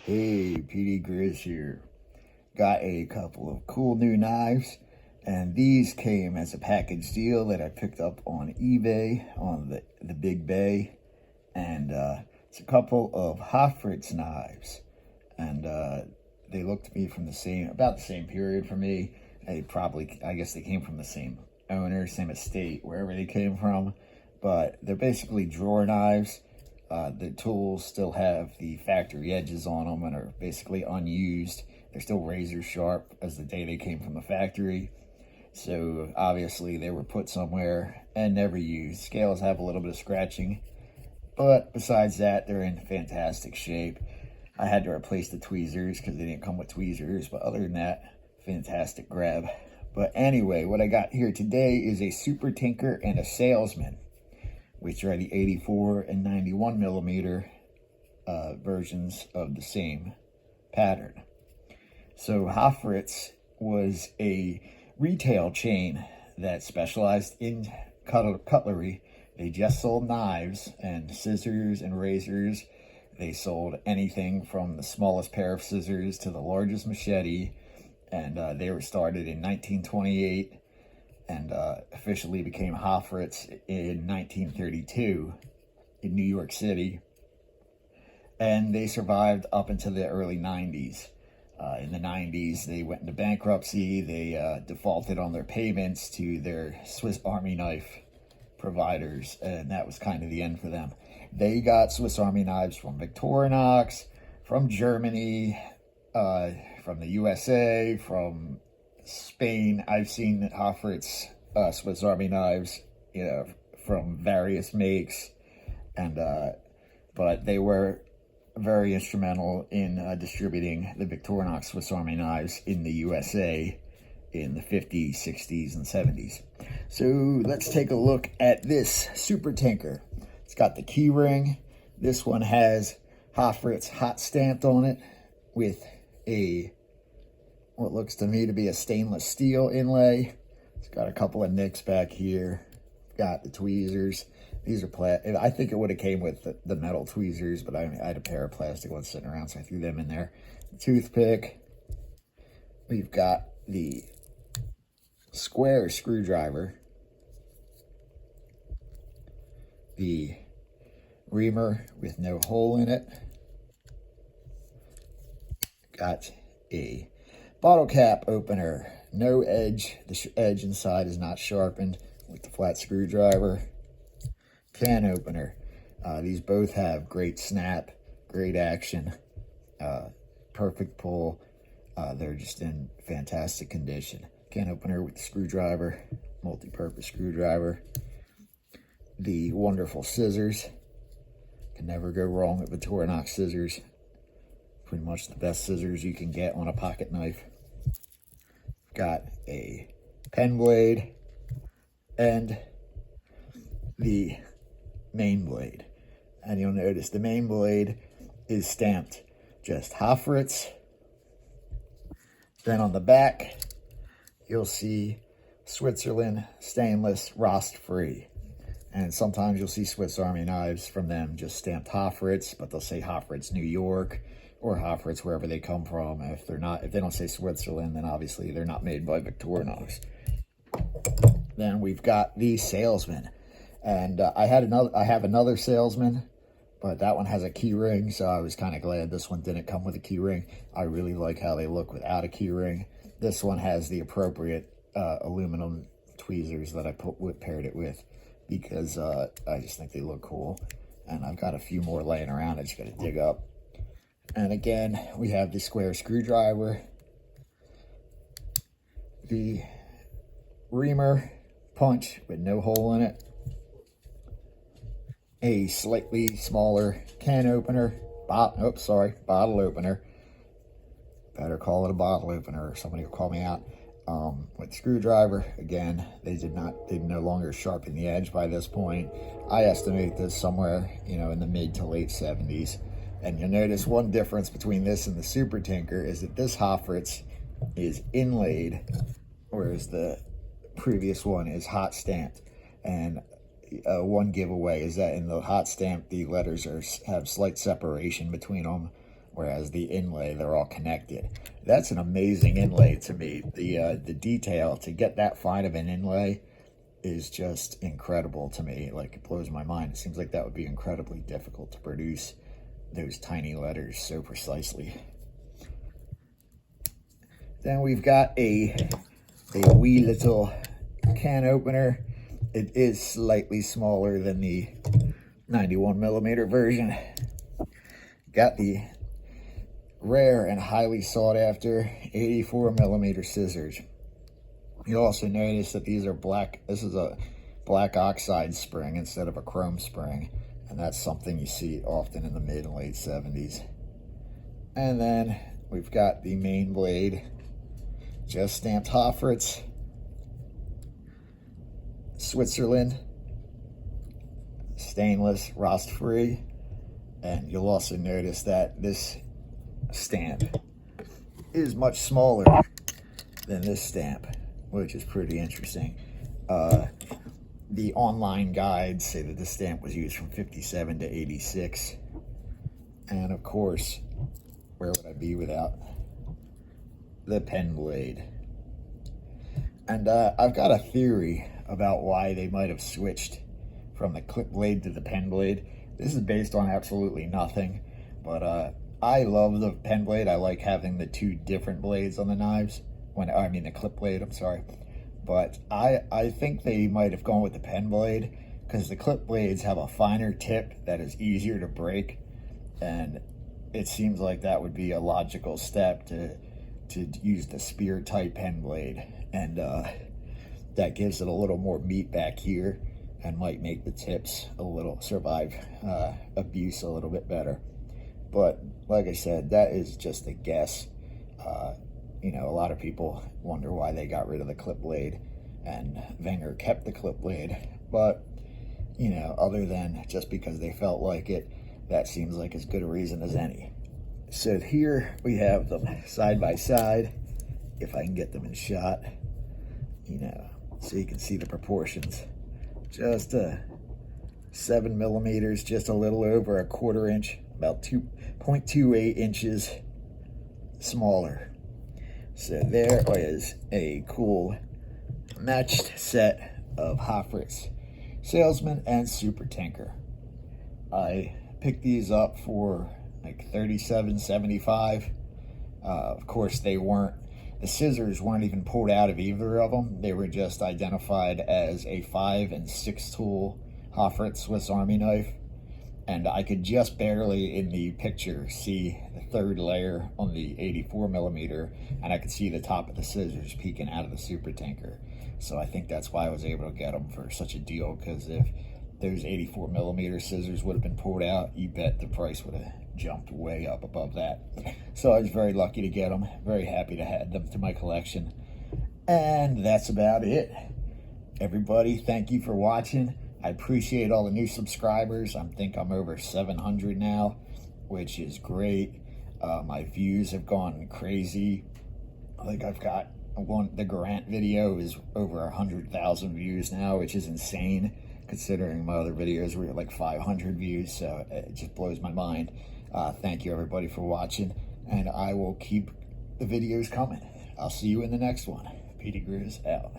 Hey, PD Grizz here. Got a couple of cool new knives, and these came as a package deal that I picked up on eBay on the Big Bay, and it's a couple of Hoffritz knives, and they look to me from about the same period for me. I guess they came from the same owner, same estate, wherever they came from, but they're basically drawer knives. The tools still have the factory edges on them and are basically unused. They're still razor sharp as the day they came from the factory. So obviously they were put somewhere and never used. Scales have a little bit of scratching, but besides that, they're in fantastic shape. I had to replace the tweezers because they didn't come with tweezers, but other than that, fantastic grab. But anyway, what I got here today is a Super Tinker and a Salesman, which are the 84 and 91 millimeter versions of the same pattern. So Hoffritz was a retail chain that specialized in cutlery. They just sold knives and scissors and razors. They sold anything from the smallest pair of scissors to the largest machete. And they were started in 1928 and officially became Hoffritz in 1932 in New York City. And they survived up into the early 90s. In the 90s, they went into bankruptcy. They defaulted on their payments to their Swiss Army knife providers, and that was kind of the end for them. They got Swiss Army knives from Victorinox, from Germany, from the USA, from Spain. I've seen Hoffritz Swiss Army knives, from various makes, and but they were very instrumental in distributing the Victorinox Swiss Army knives in the USA in the 50s, 60s, and 70s. So let's take a look at this Super Tinker. It's got the key ring. This one has Hoffritz hot stamped on it with what looks to me to be a stainless steel inlay. It's got a couple of nicks back here. Got the tweezers. These are I think it would have came with the metal tweezers, but I had a pair of plastic ones sitting around, so I threw them in there. The toothpick. We've got the square screwdriver. The reamer with no hole in it. Got a bottle cap opener, no edge. The edge inside is not sharpened with the flat screwdriver. Can opener. These both have great snap, great action, perfect pull. They're just in fantastic condition. Can opener with the screwdriver, multi-purpose screwdriver. The wonderful scissors. Can never go wrong with Victorinox scissors. Pretty much the best scissors you can get on a pocket knife. Got a pen blade and the main blade. And you'll notice the main blade is stamped just Hoffritz. Then on the back, you'll see Switzerland stainless rust free. And sometimes you'll see Swiss Army knives from them just stamped Hoffritz, but they'll say Hoffritz New York or Hoffritz wherever they come from. If they don't say Switzerland, then obviously they're not made by Victorinox. Then we've got the Salesman. And I have another Salesman, but that one has a key ring, so I was kind of glad this one didn't come with a key ring. I really like how they look without a key ring. This one has the appropriate aluminum tweezers that I paired it with because I just think they look cool. And I've got a few more laying around I just got to dig up. And again, we have the square screwdriver, the reamer punch with no hole in it, a slightly smaller can opener, bottle opener. Better call it a bottle opener or somebody will call me out. With screwdriver, again, they no longer sharpen the edge by this point. I estimate this somewhere, in the mid to late 70s. And you'll notice one difference between this and the Super Tinker is that this Hoffritz is inlaid, whereas the previous one is hot stamped. And one giveaway is that in the hot stamp, the letters have slight separation between them. whereas the inlay, they're all connected. That's an amazing inlay to me. The detail to get that fine of an inlay is just incredible to me. Like, it blows my mind. It seems like that would be incredibly difficult to produce those tiny letters so precisely. Then we've got a wee little can opener. It is slightly smaller than the 91mm version. Got the rare and highly sought after 84mm scissors. You'll also notice that these are black. This is a black oxide spring instead of a chrome spring, and that's something you see often in the mid and late 70s. And then we've got the main blade, just stamped Hoffritz, Switzerland, stainless, rust free. And you'll also notice that this stamp is much smaller than this stamp, which is pretty interesting. The online guides say that this stamp was used from 57 to 86. And of course, where would I be without the pen blade? And I've got a theory about why they might have switched from the clip blade to the pen blade. This is based on absolutely nothing, but I love the pen blade. I like having the two different blades on the knives. The clip blade, I'm sorry. But I think they might have gone with the pen blade because the clip blades have a finer tip that is easier to break, and it seems like that would be a logical step to use the spear type pen blade, and that gives it a little more meat back here and might make the tips survive abuse a little bit better. But like I said, that is just a guess. A lot of people wonder why they got rid of the clip blade and Wenger kept the clip blade. But, other than just because they felt like it, that seems like as good a reason as any. So here we have them side by side, if I can get them in shot, so you can see the proportions. Just 7mm, just a little over a 1/4 inch, about 2.28 inches smaller. So there is a cool matched set of Hoffritz Salesman and Super Tinker. I picked these up for like $37.75. Of course, the scissors weren't even pulled out of either of them. They were just identified as a 5 and 6 tool Hoffritz Swiss Army knife. And I could just barely in the picture see the third layer on the 84mm, and I could see the top of the scissors peeking out of the Super Tinker. So I think that's why I was able to get them for such a deal, because if those 84mm scissors would have been pulled out, you bet the price would have jumped way up above that. So I was very lucky to get them, very happy to add them to my collection. And that's about it. Everybody, thank you for watching. I appreciate all the new subscribers. I think I'm over 700 now, which is great. My views have gone crazy. Like, I've got the Garant video is over 100,000 views now, which is insane considering my other videos were at like 500 views. So it just blows my mind. Thank you everybody for watching, and I will keep the videos coming. I'll see you in the next one. Petey Grizz out.